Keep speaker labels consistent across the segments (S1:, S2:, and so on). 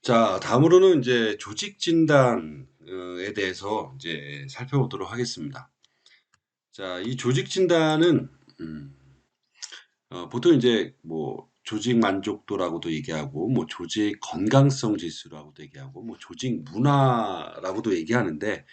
S1: 자, 다음으로는 이제 조직 진단에 대해서 이제 살펴보도록 하겠습니다. 자, 이 조직 진단은 음, 보통 이제 뭐 조직 만족도라고도 얘기하고 뭐 조직 건강성 지수라고도 얘기하고 뭐 조직 문화라고도 얘기하는데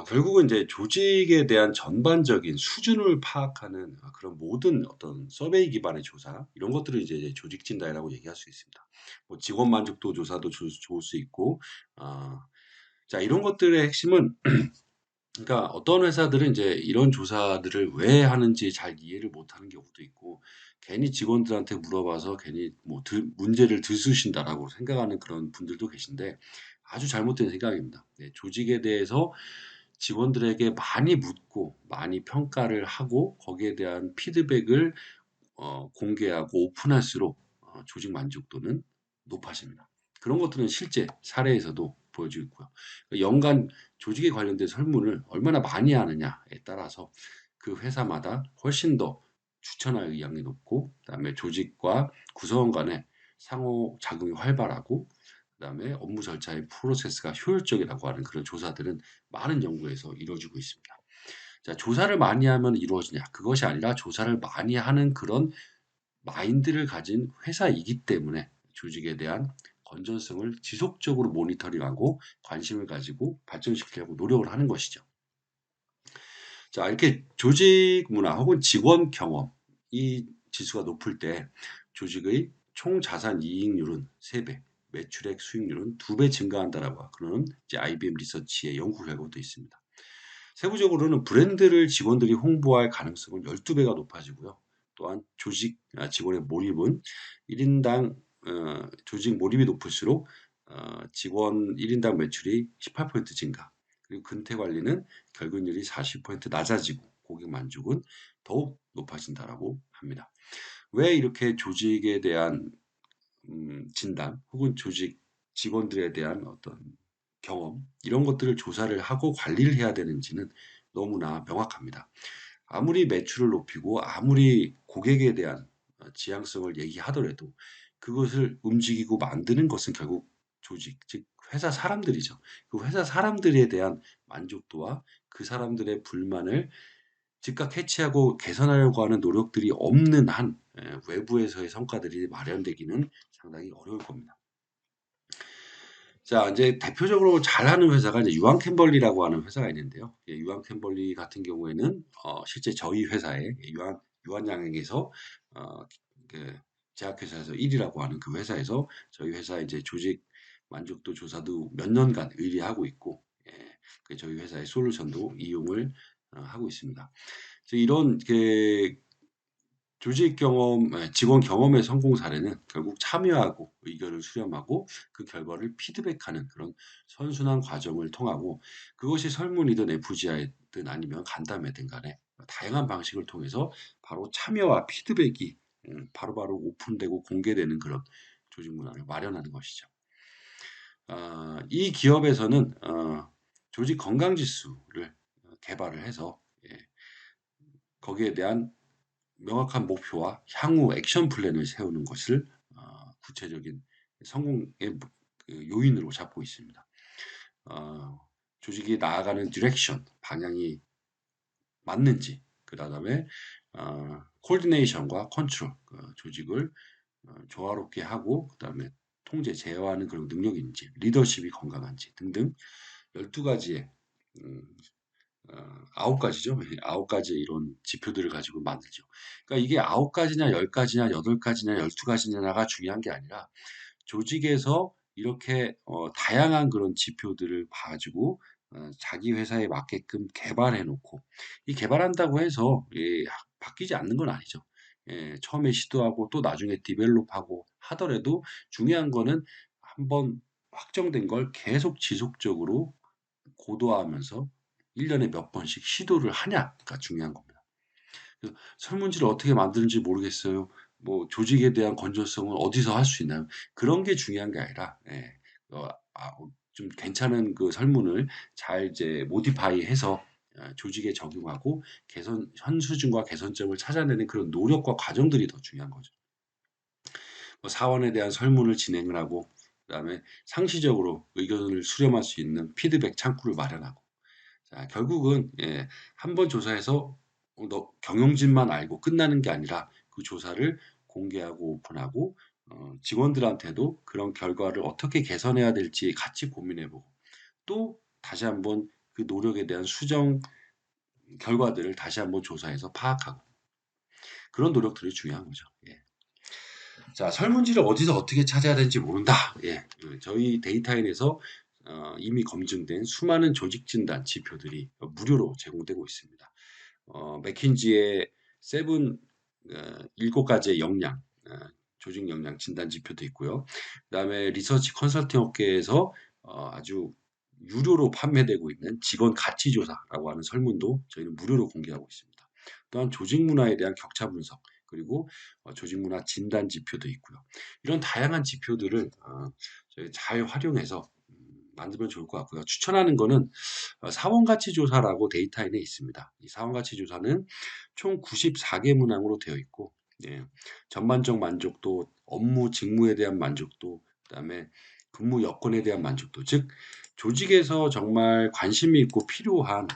S1: 결국은 이제 조직에 대한 전반적인 수준을 파악하는 그런 모든 어떤 서베이 기반의 조사 이런 것들을 이제 조직 진단이라고 얘기할 수 있습니다. 뭐 직원 만족도 조사도 좋을 수 있고 자 이런 것들의 핵심은 그러니까 어떤 회사들은 이제 이런 조사들을 왜 하는지 잘 이해를 못하는 경우도 있고 괜히 직원들한테 물어봐서 괜히 뭐 문제를 들쑤신다라고 생각하는 그런 분들도 계신데 아주 잘못된 생각입니다. 네, 조직에 대해서 직원들에게 많이 묻고 많이 평가를 하고 거기에 대한 피드백을 공개하고 오픈할수록 조직 만족도는 높아집니다. 그런 것들은 실제 사례에서도 보여지고 있고요. 연간 조직에 관련된 설문을 얼마나 많이 하느냐에 따라서 그 회사마다 훨씬 더 추천할 의향이 높고, 그다음에 조직과 구성원 간의 상호 작용이 활발하고, 그다음에 업무 절차의 프로세스가 효율적이라고 하는 그런 조사들은 많은 연구에서 이루어지고 있습니다. 자, 조사를 많이 하면 이루어지냐? 그것이 아니라 조사를 많이 하는 그런 마인드를 가진 회사이기 때문에 조직에 대한 건전성을 지속적으로 모니터링하고 관심을 가지고 발전시키려고 노력을 하는 것이죠. 자, 이렇게 조직 문화 혹은 직원 경험 이 지수가 높을 때 조직의 총 자산 이익률은 3배, 매출액 수익률은 2배 증가한다라고 그런 이제 IBM 리서치의 연구 결과도 있습니다. 세부적으로는 브랜드를 직원들이 홍보할 가능성은 12배가 높아지고요. 또한 직원의 몰입은 1인당 조직 몰입이 높을수록 직원 1인당 매출이 18% 증가, 그리고 근태 관리는 결근율이 40% 낮아지고 고객 만족은 더욱 높아진다라고 합니다. 왜 이렇게 조직에 대한 진단 혹은 조직 직원들에 대한 어떤 경험 이런 것들을 조사를 하고 관리를 해야 되는지는 너무나 명확합니다. 아무리 매출을 높이고 아무리 고객에 대한 지향성을 얘기하더라도 그것을 움직이고 만드는 것은 결국 조직, 즉 회사 사람들이죠. 그 회사 사람들에 대한 만족도와 그 사람들의 불만을 즉각 해치하고 개선하려고 하는 노력들이 없는 한 외부에서의 성과들이 마련되기는 상당히 어려울 겁니다. 자, 이제 대표적으로 잘하는 회사가 이제 유한 캠벌리라고 하는 회사가 있는데요. 예, 유한 캠벌리 같은 경우에는 실제 저희 회사에 유한양행에서 어, 그 제약회사에서 1위라고 하는 그 회사에서 저희 회사 이제 조직 만족도 조사도 몇 년간 의뢰하고 있고, 예, 저희 회사의 솔루션도 이용을 하고 있습니다. 그래서 이런 조직 경험, 직원 경험의 성공 사례는 결국 참여하고 의견을 수렴하고 그 결과를 피드백하는 그런 선순환 과정을 통하고 그것이 설문이든 FGI든 아니면 간담회든 간에 다양한 방식을 통해서 바로 참여와 피드백이 바로바로 오픈되고 공개되는 그런 조직 문화를 마련하는 것이죠. 이 기업에서는 조직 건강 지수를 개발을 해서 예, 거기에 대한 명확한 목표와 향후 액션 플랜을 세우는 것을 구체적인 성공의 요인으로 잡고 있습니다. 어, 조직이 나아가는 디렉션, 방향이 맞는지, 그 다음에 코디네이션과 컨트롤, 조직을 조화롭게 하고, 그 다음에 통제, 제어하는 그런 능력이 있는지, 리더십이 건강한지 등등 12가지의 음, 9가지죠. 9가지의 이런 지표들을 가지고 만들죠. 그러니까 이게 9가지냐 10가지냐 8가지냐 12가지냐가 중요한 게 아니라 조직에서 이렇게 다양한 그런 지표들을 가지고 자기 회사에 맞게끔 개발해 놓고 이 개발한다고 해서 바뀌지 않는 건 아니죠. 예, 처음에 시도하고 또 나중에 디벨롭하고 하더라도 중요한 거는 한번 확정된 걸 계속 지속적으로 고도화하면서 1년에 몇 번씩 시도를 하냐가 중요한 겁니다. 그래서 설문지를 어떻게 만드는지 모르겠어요. 뭐 조직에 대한 건전성은 어디서 할 수 있나요? 그런 게 중요한 게 아니라 어, 좀 괜찮은 그 설문을 잘 이제 모디파이 해서 조직에 적용하고 현 수준과 개선점을 찾아내는 그런 노력과 과정들이 더 중요한 거죠. 뭐 사원에 대한 설문을 진행을 하고 그다음에 상시적으로 의견을 수렴할 수 있는 피드백 창구를 마련하고. 자, 결국은 한 번 조사해서 너 경영진만 알고 끝나는 게 아니라 그 조사를 공개하고 오픈하고 직원들한테도 그런 결과를 어떻게 개선해야 될지 같이 고민해보고 또 다시 한번 그 노력에 대한 수정 결과들을 다시 한번 조사해서 파악하고 그런 노력들이 중요한 거죠. 예. 자, 설문지를 어디서 어떻게 찾아야 되는지 모른다. 예. 저희 데이터인에서 이미 검증된 수많은 조직 진단 지표들이 무료로 제공되고 있습니다. 맥킨지의 세븐 7가지의 역량, 조직 역량 진단 지표도 있고요. 그다음에 리서치 컨설팅 업계에서 아주 유료로 판매되고 있는 직원 가치 조사라고 하는 설문도 저희는 무료로 공개하고 있습니다. 또한 조직 문화에 대한 격차 분석, 그리고 조직 문화 진단 지표도 있고요. 이런 다양한 지표들을 저희 잘 활용해서 만들면 좋을 것 같고요. 추천하는 거는 사원가치 조사라고 데이터인에 있습니다. 이 사원가치 조사는 총 94개 문항으로 되어 있고, 예, 전반적 만족도, 업무 직무에 대한 만족도, 그다음에 근무 여건에 대한 만족도, 즉 조직에서 정말 관심이 있고 필요한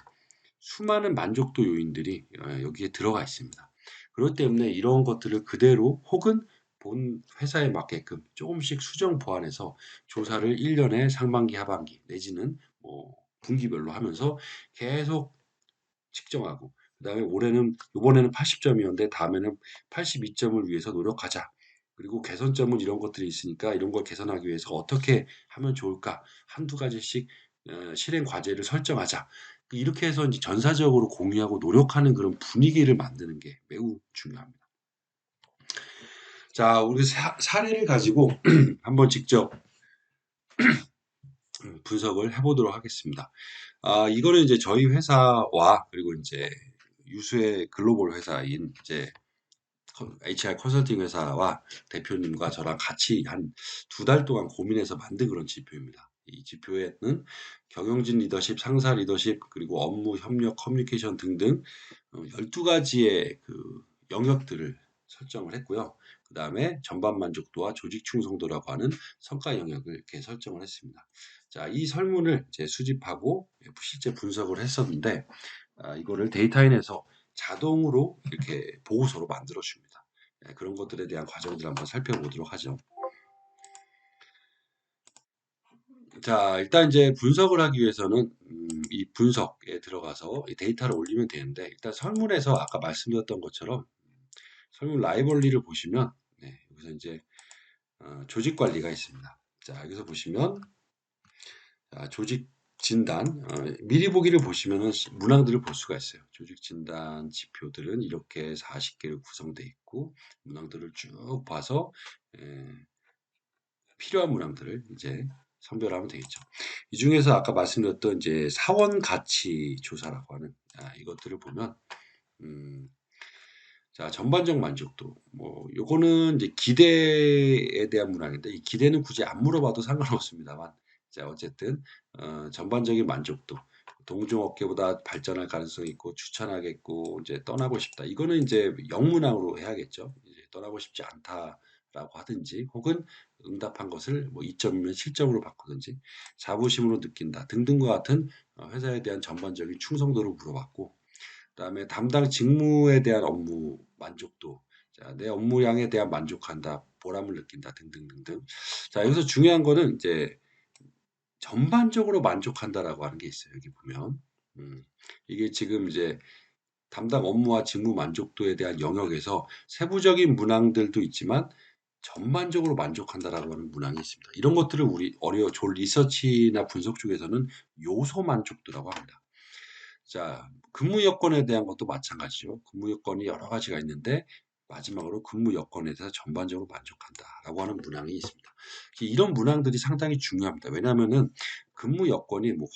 S1: 수많은 만족도 요인들이 여기에 들어가 있습니다. 그렇기 때문에 이런 것들을 그대로 혹은 본 회사에 맞게끔 조금씩 수정 보완해서 조사를 1년에 상반기, 하반기 내지는 뭐 분기별로 하면서 계속 측정하고 그다음에 올해는 이번에는 80점이었는데 다음에는 82점을 위해서 노력하자. 그리고 개선점은 이런 것들이 있으니까 이런 걸 개선하기 위해서 어떻게 하면 좋을까? 한두 가지씩 실행 과제를 설정하자. 이렇게 해서 이제 전사적으로 공유하고 노력하는 그런 분위기를 만드는 게 매우 중요합니다. 자, 우리 사례를 가지고 한번 직접 분석을 해보도록 하겠습니다. 이거는 이제 저희 회사와 그리고 이제 유수의 글로벌 회사인 이제 HR 컨설팅 회사와 대표님과 저랑 같이 한 2달 동안 고민해서 만든 그런 지표입니다. 이 지표에는 경영진 리더십, 상사 리더십, 그리고 업무 협력, 커뮤니케이션 등등 12가지의 그 영역들을 설정을 했고요. 그 다음에 전반 만족도와 조직 충성도라고 하는 성과 영역을 이렇게 설정을 했습니다. 자, 이 설문을 이제 수집하고 실제 분석을 했었는데, 이거를 데이터인에서 자동으로 이렇게 보고서로 만들어 줍니다. 그런 것들에 대한 과정들을 한번 살펴보도록 하죠. 자, 일단 이제 분석을 하기 위해서는 이 분석에 들어가서 이 데이터를 올리면 되는데 일단 설문에서 아까 말씀드렸던 것처럼 설문 라이벌리를 보시면 여기서 이제 조직 관리가 있습니다. 자, 여기서 보시면 조직 진단 미리 보기를 보시면은 문항들을 볼 수가 있어요. 조직 진단 지표들은 이렇게 40개로 구성되어 있고 문항들을 쭉 봐서 필요한 문항들을 이제 선별하면 되겠죠. 이 중에서 아까 말씀드렸던 이제 사원 가치 조사라고 하는 이것들을 보면 자, 전반적 만족도. 뭐, 요거는 이제 기대에 대한 문항인데, 이 기대는 굳이 안 물어봐도 상관없습니다만, 자, 어쨌든, 전반적인 만족도. 동종업계보다 발전할 가능성이 있고, 추천하겠고, 이제 떠나고 싶다. 이거는 이제 영문항으로 해야겠죠. 이제 떠나고 싶지 않다라고 하든지, 혹은 응답한 것을 뭐 2점이면 실점으로 바꾸든지, 자부심으로 느낀다 등등과 같은 회사에 대한 전반적인 충성도를 물어봤고, 그다음에 담당 직무에 대한 업무 만족도, 자, 내 업무량에 대한 만족한다, 보람을 느낀다 등등등등. 자, 여기서 중요한 거는 이제 전반적으로 만족한다라고 하는 게 있어요. 여기 보면 이게 지금 이제 담당 업무와 직무 만족도에 대한 영역에서 세부적인 문항들도 있지만 전반적으로 만족한다라고 하는 문항이 있습니다. 이런 것들을 우리 졸 리서치나 분석 쪽에서는 요소 만족도라고 합니다. 자, 근무 여건에 대한 것도 마찬가지죠. 근무 여건이 여러 가지가 있는데 마지막으로 근무 여건에 대해서 전반적으로 만족한다라고 하는 문항이 있습니다. 이런 문항들이 상당히 중요합니다. 왜냐하면은 근무 여건이 뭐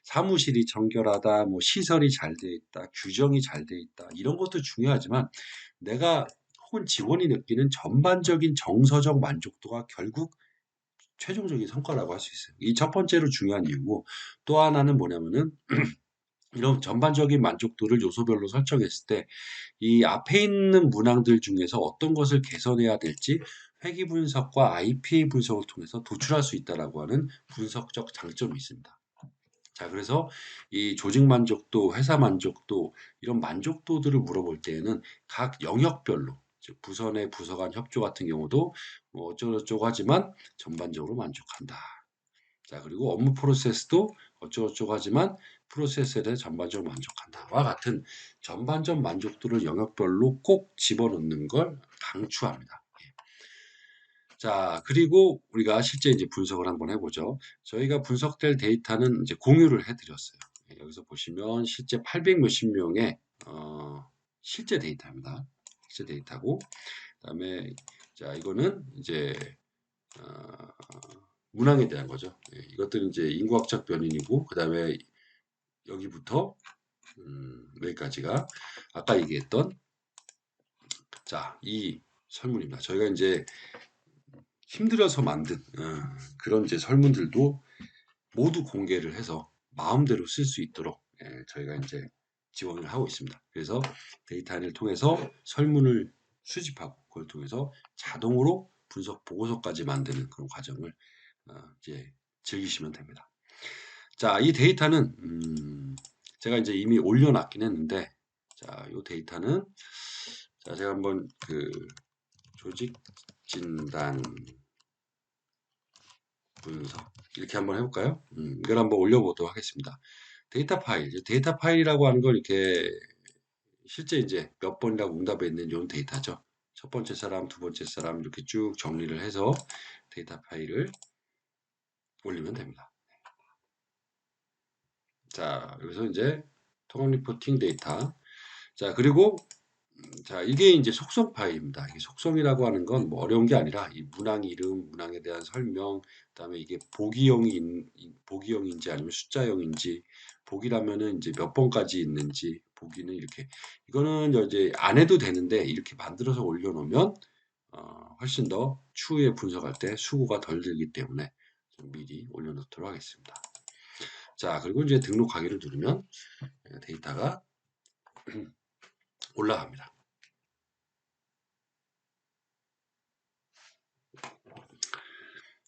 S1: 사무실이 청결하다, 뭐 시설이 잘 돼 있다, 규정이 잘 돼 있다 이런 것도 중요하지만 내가 혹은 직원이 느끼는 전반적인 정서적 만족도가 결국 최종적인 성과라고 할 수 있어요. 이 첫 번째로 중요한 이유고 또 하나는 뭐냐면은 이런 전반적인 만족도를 요소별로 설정했을 때 이 앞에 있는 문항들 중에서 어떤 것을 개선해야 될지 회귀 분석과 IPA 분석을 통해서 도출할 수 있다라고 하는 분석적 장점이 있습니다. 자, 그래서 이 조직 만족도, 회사 만족도, 이런 만족도들을 물어볼 때에는 각 영역별로, 즉 부서 내 부서 간 협조 같은 경우도 뭐 어쩌고저쩌고 하지만 전반적으로 만족한다. 자, 그리고 업무 프로세스도 어쩌고저쩌고 하지만 프로세스에 대해 전반적으로 만족한다와 같은 전반적 만족도를 영역별로 꼭 집어넣는 걸 강추합니다. 자, 그리고 우리가 실제 이제 분석을 한번 해보죠. 저희가 분석될 데이터는 이제 공유를 해드렸어요. 여기서 보시면 실제 800 몇십 명의 실제 데이터입니다. 실제 데이터고, 그다음에 자 이거는 이제 어, 문항에 대한 거죠. 이것들은 이제 인구학적 변인이고, 그다음에 여기부터 여기까지가 아까 얘기했던 자 이 설문입니다. 저희가 이제 힘들어서 만든 그런 이제 설문들도 모두 공개를 해서 마음대로 쓸 수 있도록 저희가 이제 지원을 하고 있습니다. 그래서 데이터를 통해서 설문을 수집하고 그걸 통해서 자동으로 분석 보고서까지 만드는 그런 과정을 이제 즐기시면 됩니다. 자, 이 데이터는 제가 이제 이미 올려놨긴 했는데, 자, 이 데이터는 자, 제가 한번 그 조직 진단 분석 이렇게 한번 해볼까요? 이걸 한번 올려보도록 하겠습니다. 데이터 파일이라고 하는 걸 이렇게 실제 이제 몇 번이라고 응답에 있는 이런 데이터죠. 첫 번째 사람, 두 번째 사람 이렇게 쭉 정리를 해서 데이터 파일을 올리면 됩니다. 자, 여기서 이제 통합 리포팅 데이터. 자, 그리고 자, 이게 이제 속성 파일입니다. 이게 속성이라고 하는 건 뭐 어려운 게 아니라 이 문항 이름, 문항에 대한 설명, 그다음에 이게 보기형인지 아니면 숫자형인지, 보기라면은 이제 몇 번까지 있는지, 보기는 이렇게 이거는 이제 안 해도 되는데 이렇게 만들어서 올려놓으면 훨씬 더 추후에 분석할 때 수고가 덜 들기 때문에 좀 미리 올려놓도록 하겠습니다. 자, 그리고 이제 등록하기를 누르면 데이터가 올라갑니다.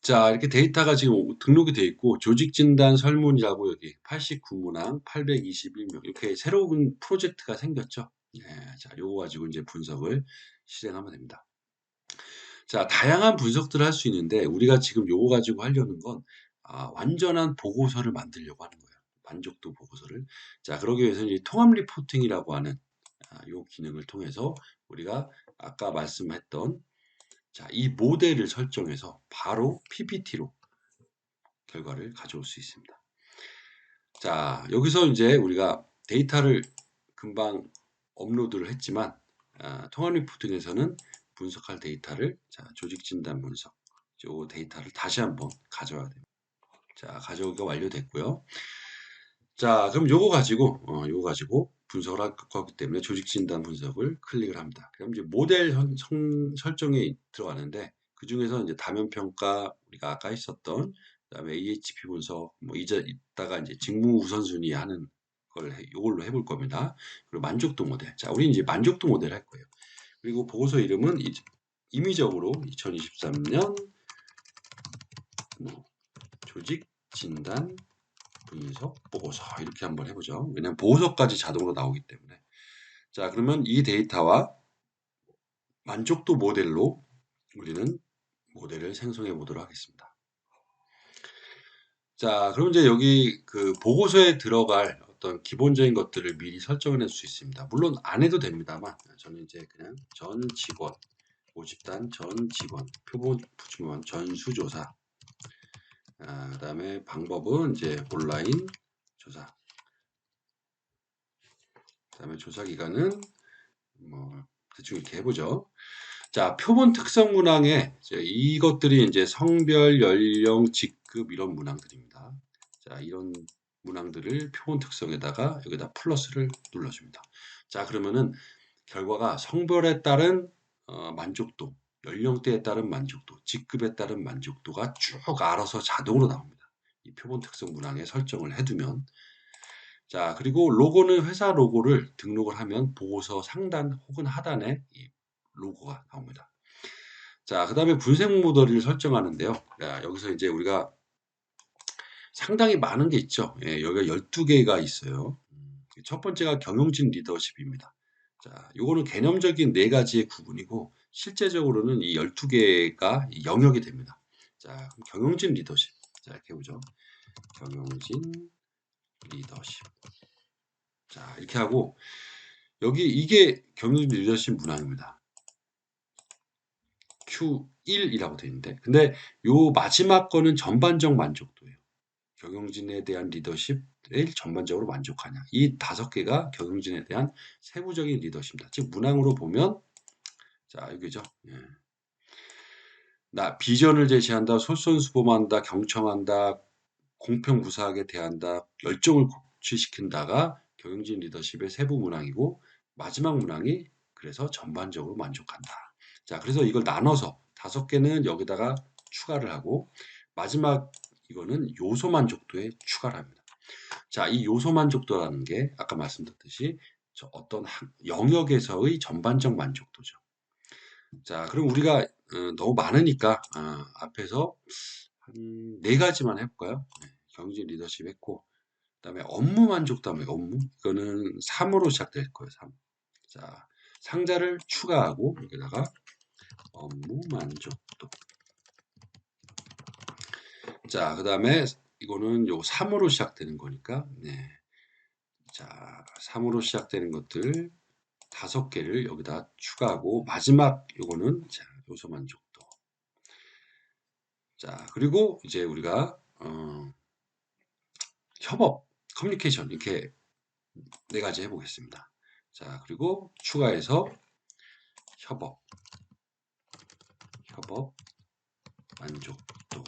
S1: 자, 이렇게 데이터가 지금 등록이 되어 있고, 조직 진단 설문이라고 여기 89문항 821명, 이렇게 새로운 프로젝트가 생겼죠. 자, 요거 가지고 이제 분석을 실행하면 됩니다. 자, 다양한 분석들을 할 수 있는데, 우리가 지금 요거 가지고 하려는 건, 완전한 보고서를 만들려고 하는 거예요. 만족도 보고서를. 자, 그러기 위해서 이제 통합 리포팅이라고 하는, 요 기능을 통해서 우리가 아까 말씀했던 자, 이 모델을 설정해서 바로 PPT로 결과를 가져올 수 있습니다. 자, 여기서 이제 우리가 데이터를 금방 업로드를 했지만 통합 리포팅에서는 분석할 데이터를 자, 조직 진단 분석 이 데이터를 다시 한번 가져와야 됩니다. 자, 가져오기가 완료됐고요. 자, 그럼 요거 가지고 분석을 할 거기 때문에 조직 진단 분석을 클릭을 합니다. 그럼 이제 모델 설정에 들어가는데 그 중에서 이제 다면 평가 우리가 아까 했었던 그다음에 AHP 분석 뭐 이따가 이제 직무 우선순위 하는 걸 이걸로 해볼 겁니다. 그리고 만족도 모델. 자, 우리 이제 만족도 모델 할 거예요. 그리고 보고서 이름은 임의적으로 2023년 뭐 조직 진단 분석 보고서 이렇게 한번 해보죠. 왜냐면 보고서까지 자동으로 나오기 때문에. 자, 그러면 이 데이터와 만족도 모델로 우리는 모델을 생성해 보도록 하겠습니다. 자, 그럼 이제 여기 그 보고서에 들어갈 어떤 기본적인 것들을 미리 설정해 낼 수 있습니다. 물론 안 해도 됩니다만 저는 이제 그냥 전 직원, 모집단 전 직원, 표본 붙이면 전수조사, 그다음에 방법은 이제 온라인 조사, 그다음에 조사 기간은 뭐 대충 이렇게 해보죠. 자, 표본 특성 문항에 이것들이 이제 성별, 연령, 직급 이런 문항들입니다. 자, 이런 문항들을 표본 특성에다가 여기다 플러스를 눌러줍니다. 자, 그러면은 결과가 성별에 따른 만족도, 연령대에 따른 만족도, 직급에 따른 만족도가 쭉 알아서 자동으로 나옵니다. 이 표본 특성 문항에 설정을 해두면 자, 그리고 로고는 회사 로고를 등록을 하면 보고서 상단 혹은 하단에 이 로고가 나옵니다. 자, 그 다음에 분석 모델을 설정하는데요. 자, 여기서 이제 우리가 상당히 많은 게 있죠. 예, 여기가 12개가 있어요. 첫 번째가 경영진 리더십입니다. 자, 요거는 개념적인 네 가지의 구분이고 실제적으로는 이 12개가 영역이 됩니다. 자, 그럼 경영진 리더십. 자, 이렇게 보죠. 경영진 리더십. 자, 이렇게 하고 여기 이게 경영진 리더십 문항입니다. Q1이라고 되어 있는데 근데 요 마지막 거는 전반적 만족도예요. 경영진에 대한 리더십을 전반적으로 만족하냐. 이 5개가 경영진에 대한 세부적인 리더십입니다. 즉 문항으로 보면 자 여기죠. 예. 나 비전을 제시한다, 솔선수범한다, 경청한다, 공평무사하게 대한다, 열정을 고취시킨다가 경영진 리더십의 세부 문항이고 마지막 문항이 그래서 전반적으로 만족한다. 자, 그래서 이걸 나눠서 5개는 여기다가 추가를 하고 마지막 이거는 요소 만족도에 추가를 합니다. 자, 이 요소 만족도라는 게 아까 말씀드렸듯이 어떤 영역에서의 전반적 만족도죠. 자, 그럼 우리가 너무 많으니까 앞에서 한 4가지만 해볼까요? 네, 경진 리더십 했고 그다음에 업무 만족도 한번 업무 이거는 3으로 시작될 거예요. 3. 자, 상자를 추가하고 여기다가 업무 만족도. 자, 그다음에 이거는 요 3으로 시작되는 거니까 네. 자, 3으로 시작되는 것들 5개를 여기다 추가하고 마지막 요거는 자, 요소 만족도. 자, 그리고 이제 우리가 협업, 커뮤니케이션 이렇게 4가지 해보겠습니다. 자, 그리고 추가해서 협업 만족도.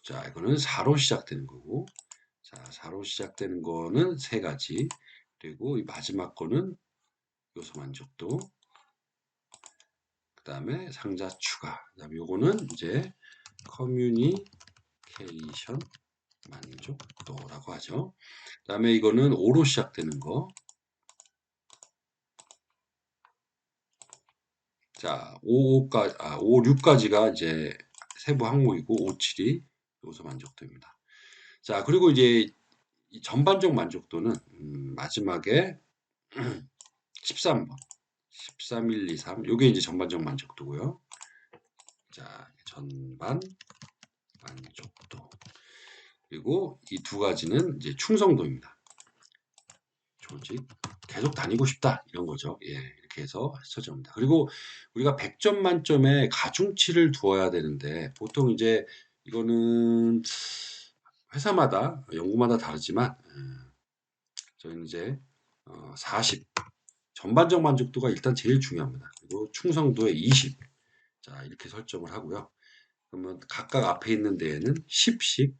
S1: 자, 이거는 4로 시작되는 거고, 자, 4로 시작되는 거는 3가지. 그리고 이 마지막 거는 요소 만족도. 그 다음에 상자 추가. 그 다음에 요거는 이제 커뮤니케이션 만족도라고 하죠. 그 다음에 이거는 5로 시작되는 거. 자, 5, 6까지가 이제 세부 항목이고 5, 7이 요소 만족도입니다. 자, 그리고 이제 이 전반적 만족도는 마지막에 13번. 13, 1, 2, 3. 요게 이제 전반적 만족도고요. 자, 전반 만족도. 그리고 이 2가지는 이제 충성도입니다. 조직 계속 다니고 싶다 이런 거죠. 예, 이렇게 해서 설정합니다. 그리고 우리가 100점 만점에 가중치를 두어야 되는데 보통 이제 이거는 회사마다 연구마다 다르지만 저희는 이제 40 전반적 만족도가 일단 제일 중요합니다. 그리고 충성도에 20 자, 이렇게 설정을 하고요. 그러면 각각 앞에 있는 데에는 10씩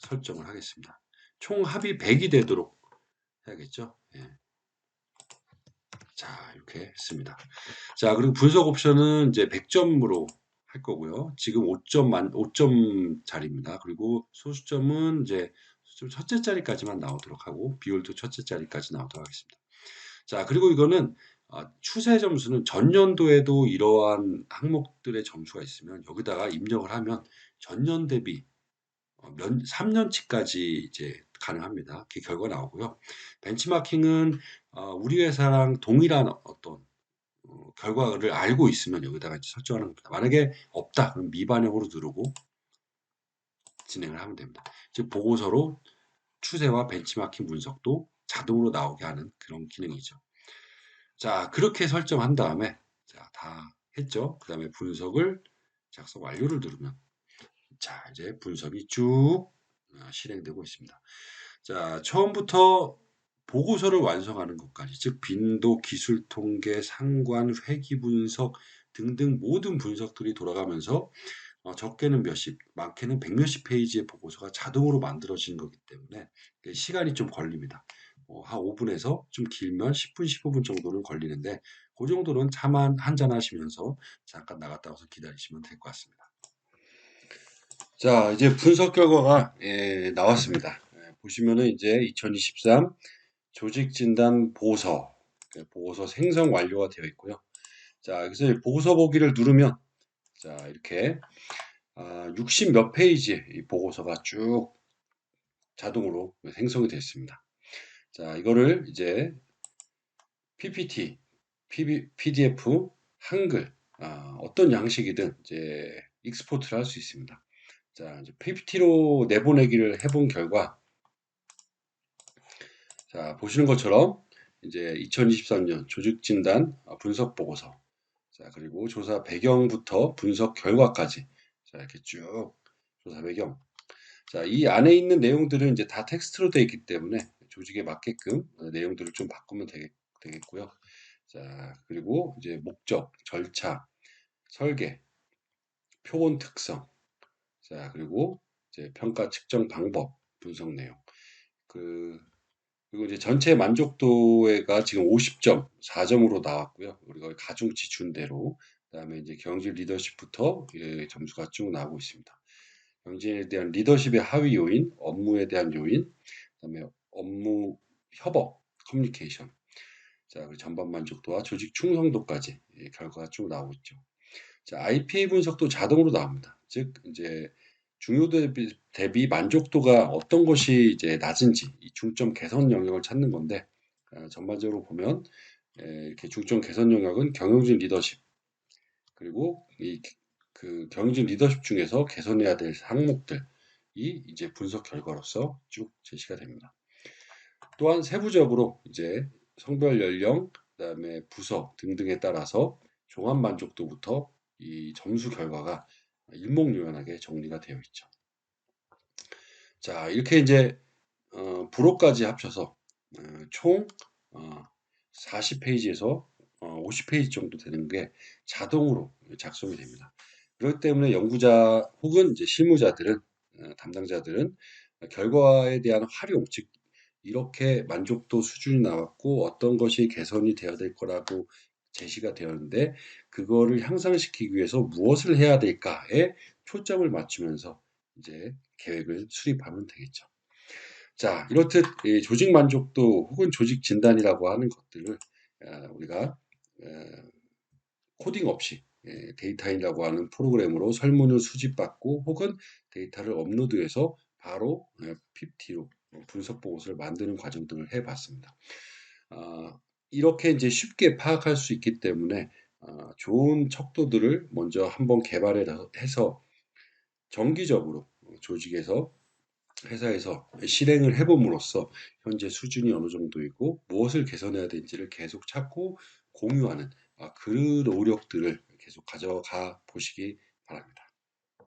S1: 설정을 하겠습니다. 총 합이 100이 되도록 해야겠죠. 예. 자, 이렇게 했습니다. 자, 그리고 분석 옵션은 이제 100점으로 할 거고요. 지금 5점짜리입니다. 그리고 소수점은 이제 첫째 자리까지만 나오도록 하고 비율도 첫째 자리까지 나오도록 하겠습니다. 자, 그리고 이거는 추세 점수는 전년도에도 이러한 항목들의 점수가 있으면 여기다가 입력을 하면 전년 대비 3년치까지 이제 가능합니다. 그 결과 나오고요. 벤치마킹은 우리 회사랑 동일한 어떤 결과를 알고 있으면 여기다가 이제 설정하는 겁니다. 만약에 없다, 그럼 미반영으로 누르고 진행을 하면 됩니다. 즉 보고서로 추세와 벤치마킹 분석도 자동으로 나오게 하는 그런 기능이죠. 자, 그렇게 설정한 다음에 자, 다 했죠. 그 다음에 분석을 작성 완료를 누르면 자, 이제 분석이 쭉 실행되고 있습니다. 자, 처음부터 보고서를 완성하는 것까지, 즉 빈도, 기술 통계, 상관, 회기 분석 등등 모든 분석들이 돌아가면서 적게는 몇십, 많게는 백 몇십 페이지의 보고서가 자동으로 만들어지는 거기 때문에 시간이 좀 걸립니다. 한 5분에서 좀 길면 10분, 15분 정도는 걸리는데 그 정도는 차 한잔 하시면서 잠깐 나갔다 와서 기다리시면 될 것 같습니다. 자, 이제 분석 결과가 나왔습니다. 보시면은 이제 2023 조직 진단 보고서 생성 완료가 되어 있고요. 자, 여기서 보고서 보기를 누르면 자, 이렇게 60 몇 페이지 이 보고서가 쭉 자동으로 생성이 됐습니다. 자, 이거를 이제 PPT, PDF, 한글, 어떤 양식이든 이제 익스포트를 할 수 있습니다. 자, 이제 PPT로 내보내기를 해본 결과, 자, 보시는 것처럼 이제 2023년 조직진단 분석 보고서, 자, 그리고 조사 배경부터 분석 결과까지, 자, 이렇게 쭉 조사 배경. 자, 이 안에 있는 내용들은 이제 다 텍스트로 되어 있기 때문에 조직에 맞게끔 내용들을 좀 바꾸면 되겠고요. 자, 그리고 이제 목적, 절차, 설계, 표본 특성, 자, 그리고 이제 평가 측정 방법, 분석 내용. 그, 그리고 이제 전체 만족도가 지금 50점, 4점으로 나왔고요. 우리가 가중치 준대로. 그다음에 이제 경질 리더십부터 점수가 쭉 나오고 있습니다. 경진에 대한 리더십의 하위 요인, 업무에 대한 요인, 그다음에 업무 협업, 커뮤니케이션, 자, 그리고 전반 만족도와 조직 충성도까지 결과가 쭉 나오고 있죠. 자, IPA 분석도 자동으로 나옵니다. 즉, 이제 중요 대비 만족도가 어떤 것이 이제 낮은지 이 중점 개선 영역을 찾는 건데 전반적으로 보면 이렇게 중점 개선 영역은 경영진 리더십 그리고 이 그 경영진 리더십 중에서 개선해야 될 항목들이 이제 분석 결과로서 쭉 제시가 됩니다. 또한 세부적으로 이제 성별 연령, 그다음에 부서 등등에 따라서 종합 만족도부터 이 점수 결과가 일목요연하게 정리가 되어 있죠. 자, 이렇게 이제 부록까지 합쳐서 총 40페이지에서 50페이지 정도 되는 게 자동으로 작성이 됩니다. 그렇기 때문에 연구자 혹은 이제 실무자들은 담당자들은 결과에 대한 활용, 즉 이렇게 만족도 수준이 나왔고 어떤 것이 개선이 되어야 될 거라고 제시가 되었는데 그거를 향상시키기 위해서 무엇을 해야 될까에 초점을 맞추면서 이제 계획을 수립하면 되겠죠. 자, 이렇듯 조직 만족도 혹은 조직 진단이라고 하는 것들을 우리가 코딩 없이 데이터인이라고 하는 프로그램으로 설문을 수집받고 혹은 데이터를 업로드해서 바로 PPT로 분석 보고서를 만드는 과정 등을 해봤습니다. 이렇게 이제 쉽게 파악할 수 있기 때문에 좋은 척도들을 먼저 한번 개발해서 정기적으로 조직에서 회사에서 실행을 해봄으로써 현재 수준이 어느 정도이고 무엇을 개선해야 될지를 계속 찾고 공유하는 그 노력들을 계속 가져가 보시기 바랍니다.